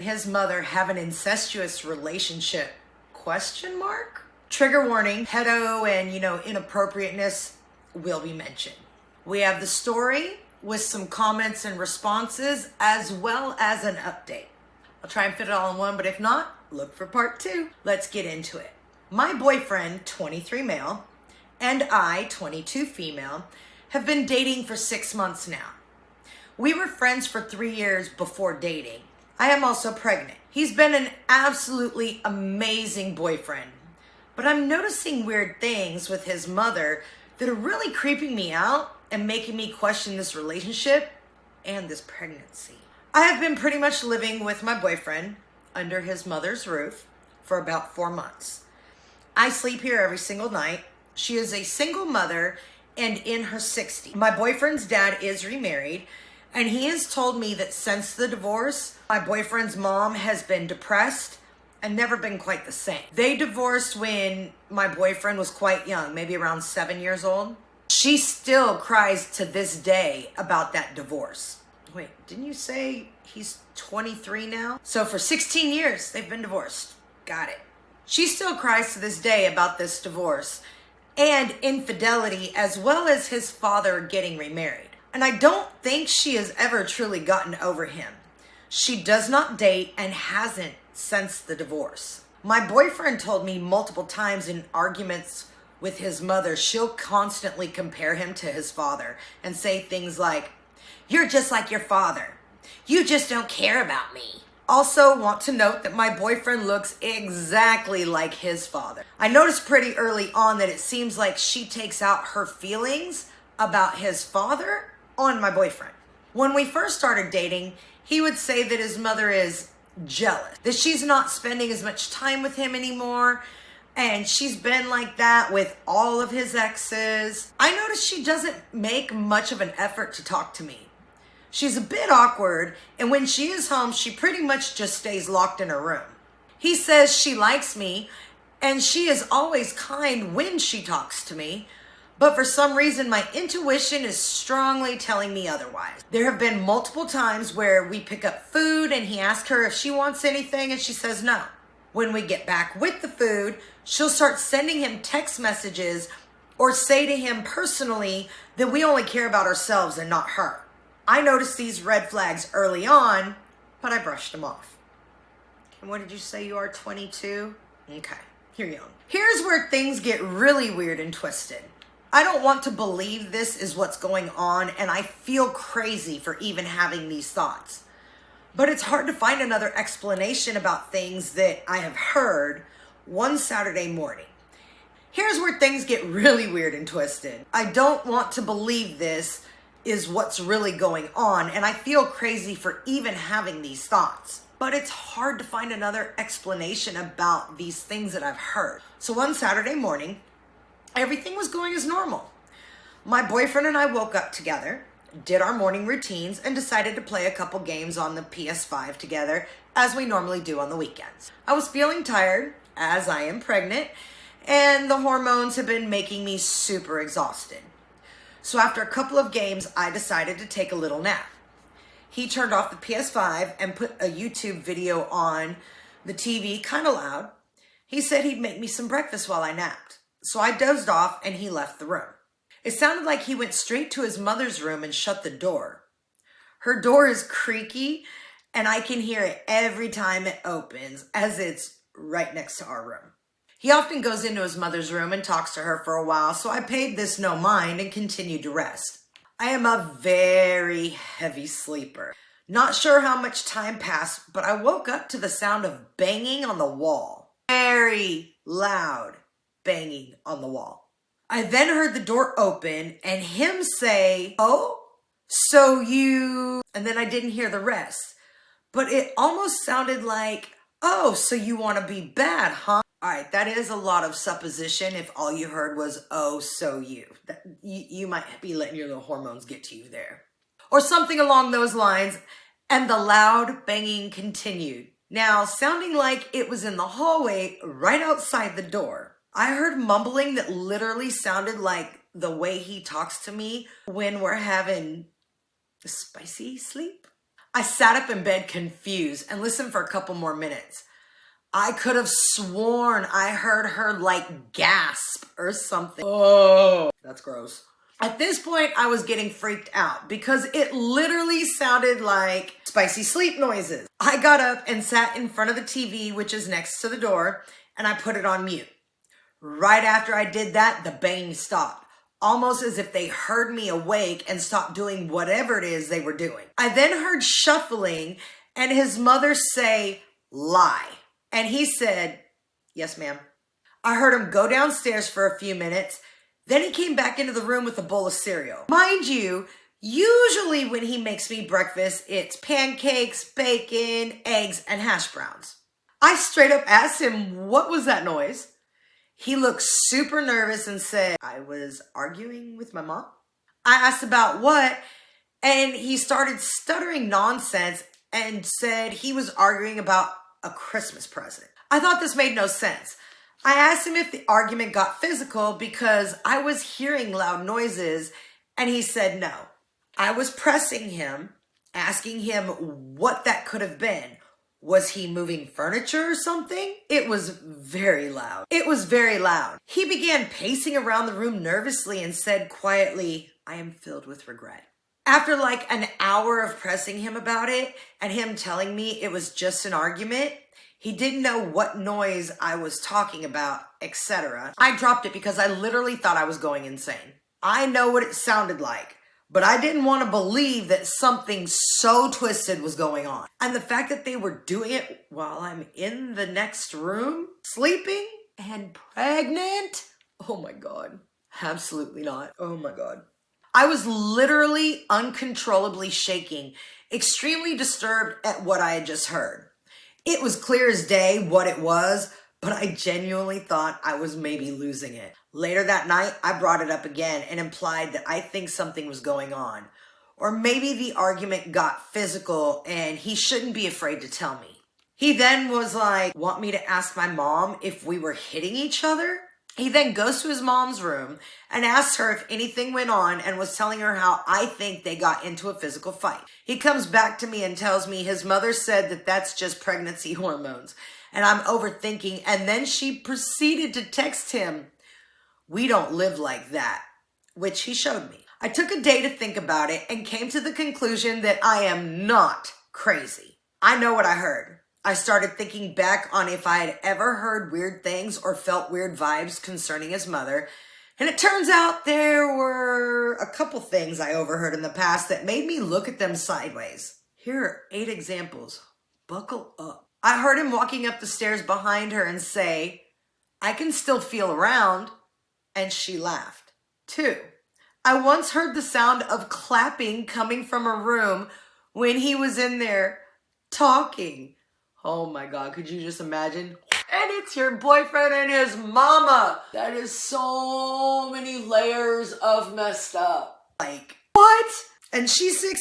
his mother have an incestuous relationship? Question mark? Trigger warning, pedo and, inappropriateness will be mentioned. We have the story with some comments and responses as well as an update. I'll try and fit it all in one, but if not, look for part 2. Let's get into it. My boyfriend, 23 male, and I, 22 female, have been dating for 6 months now. We were friends for 3 years before dating. I am also pregnant. He's been an absolutely amazing boyfriend, but I'm noticing weird things with his mother that are really creeping me out and making me question this relationship and this pregnancy. I have been pretty much living with my boyfriend under his mother's roof for about 4 months. I sleep here every single night. She is a single mother and in her 60s. My boyfriend's dad is remarried, and he has told me that since the divorce, my boyfriend's mom has been depressed and never been quite the same. They divorced when my boyfriend was quite young, maybe around 7 years old. She still cries to this day about that divorce. Wait, didn't you say he's 23 now? So for 16 years, they've been divorced. Got it. She still cries to this day about this divorce and infidelity, as well as his father getting remarried. And I don't think she has ever truly gotten over him. She does not date and hasn't since the divorce. My boyfriend told me multiple times in arguments with his mother, she'll constantly compare him to his father and say things like, "You're just like your father. You just don't care about me." Also want to note that my boyfriend looks exactly like his father. I noticed pretty early on that it seems like she takes out her feelings about his father on my boyfriend. When we first started dating, he would say that his mother is jealous, that she's not spending as much time with him anymore, and she's been like that with all of his exes. I noticed she doesn't make much of an effort to talk to me. She's a bit awkward, and when she is home, she pretty much just stays locked in her room. He says she likes me, and she is always kind when she talks to me, but for some reason, my intuition is strongly telling me otherwise. There have been multiple times where we pick up food, and he asks her if she wants anything, and she says no. When we get back with the food, she'll start sending him text messages or say to him personally that we only care about ourselves and not her. I noticed these red flags early on, but I brushed them off. And what did you say you are, 22? Okay, you're young. Here's where things get really weird and twisted. I don't want to believe this is what's going on, and I feel crazy for even having these thoughts. But it's hard to find another explanation about things that I have heard one Saturday morning. Here's where things get really weird and twisted. I don't want to believe this is what's really going on, and I feel crazy for even having these thoughts. But it's hard to find another explanation about these things that I've heard. So one Saturday morning, everything was going as normal. My boyfriend and I woke up together, did our morning routines, and decided to play a couple games on the PS5 together, as we normally do on the weekends. I was feeling tired, as I am pregnant, and the hormones have been making me super exhausted. So after a couple of games, I decided to take a little nap. He turned off the PS5 and put a YouTube video on the TV kind of loud. He said he'd make me some breakfast while I napped. So I dozed off and he left the room. It sounded like he went straight to his mother's room and shut the door. Her door is creaky and I can hear it every time it opens, as it's right next to our room. He often goes into his mother's room and talks to her for a while, so I paid this no mind and continued to rest. I am a very heavy sleeper. Not sure how much time passed, but I woke up to the sound of banging on the wall. Very loud banging on the wall. I then heard the door open and him say, "Oh, so you..." And then I didn't hear the rest, but it almost sounded like, "Oh, so you want to be bad, huh?" All right, that is a lot of supposition if all you heard was, "Oh, so you." You might be letting your little hormones get to you there. Or something along those lines, and the loud banging continued. Now, sounding like it was in the hallway right outside the door. I heard mumbling that literally sounded like the way he talks to me when we're having a spicy sleep. I sat up in bed confused and listened for a couple more minutes. I could have sworn I heard her like gasp or something. Oh, that's gross. At this point, I was getting freaked out because it literally sounded like spicy sleep noises. I got up and sat in front of the TV, which is next to the door, and I put it on mute. Right after I did that, the banging stopped, almost as if they heard me awake and stopped doing whatever it is they were doing. I then heard shuffling and his mother say, "Lie." And he said, "Yes, ma'am." I heard him go downstairs for a few minutes. Then he came back into the room with a bowl of cereal. Mind you, usually when he makes me breakfast, it's pancakes, bacon, eggs, and hash browns. I straight up asked him, "What was that noise?" He looked super nervous and said, "I was arguing with my mom." I asked about what, and he started stuttering nonsense and said he was arguing about a Christmas present. I thought this made no sense. I asked him if the argument got physical because I was hearing loud noises, and he said no. I was pressing him, asking him what that could have been. Was he moving furniture or something? It was very loud. It was very loud. He began pacing around the room nervously and said quietly, "I am filled with regret." After like an hour of pressing him about it and him telling me it was just an argument, he didn't know what noise I was talking about, etc. I dropped it because I literally thought I was going insane. I know what it sounded like, but I didn't want to believe that something so twisted was going on. And the fact that they were doing it while I'm in the next room, sleeping and pregnant. Oh my God. Absolutely not. Oh my God. I was literally uncontrollably shaking, extremely disturbed at what I had just heard. It was clear as day what it was, but I genuinely thought I was maybe losing it. Later that night, I brought it up again and implied that I think something was going on. Or maybe the argument got physical and he shouldn't be afraid to tell me. He then was like, "Want me to ask my mom if we were hitting each other?" He then goes to his mom's room and asks her if anything went on and was telling her how I think they got into a physical fight. He comes back to me and tells me his mother said that that's just pregnancy hormones and I'm overthinking, and then she proceeded to text him, "We don't live like that," which he showed me. I took a day to think about it and came to the conclusion that I am not crazy. I know what I heard. I started thinking back on if I had ever heard weird things or felt weird vibes concerning his mother, and it turns out there were a couple things I overheard in the past that made me look at them sideways. Here are 8 examples. Buckle up. I heard him walking up the stairs behind her and say, "I can still feel around," and she laughed. 2, I once heard the sound of clapping coming from a room when he was in there talking. Oh my God, could you just imagine? And it's your boyfriend and his mama. That is so many layers of messed up. Like, what? And she's 6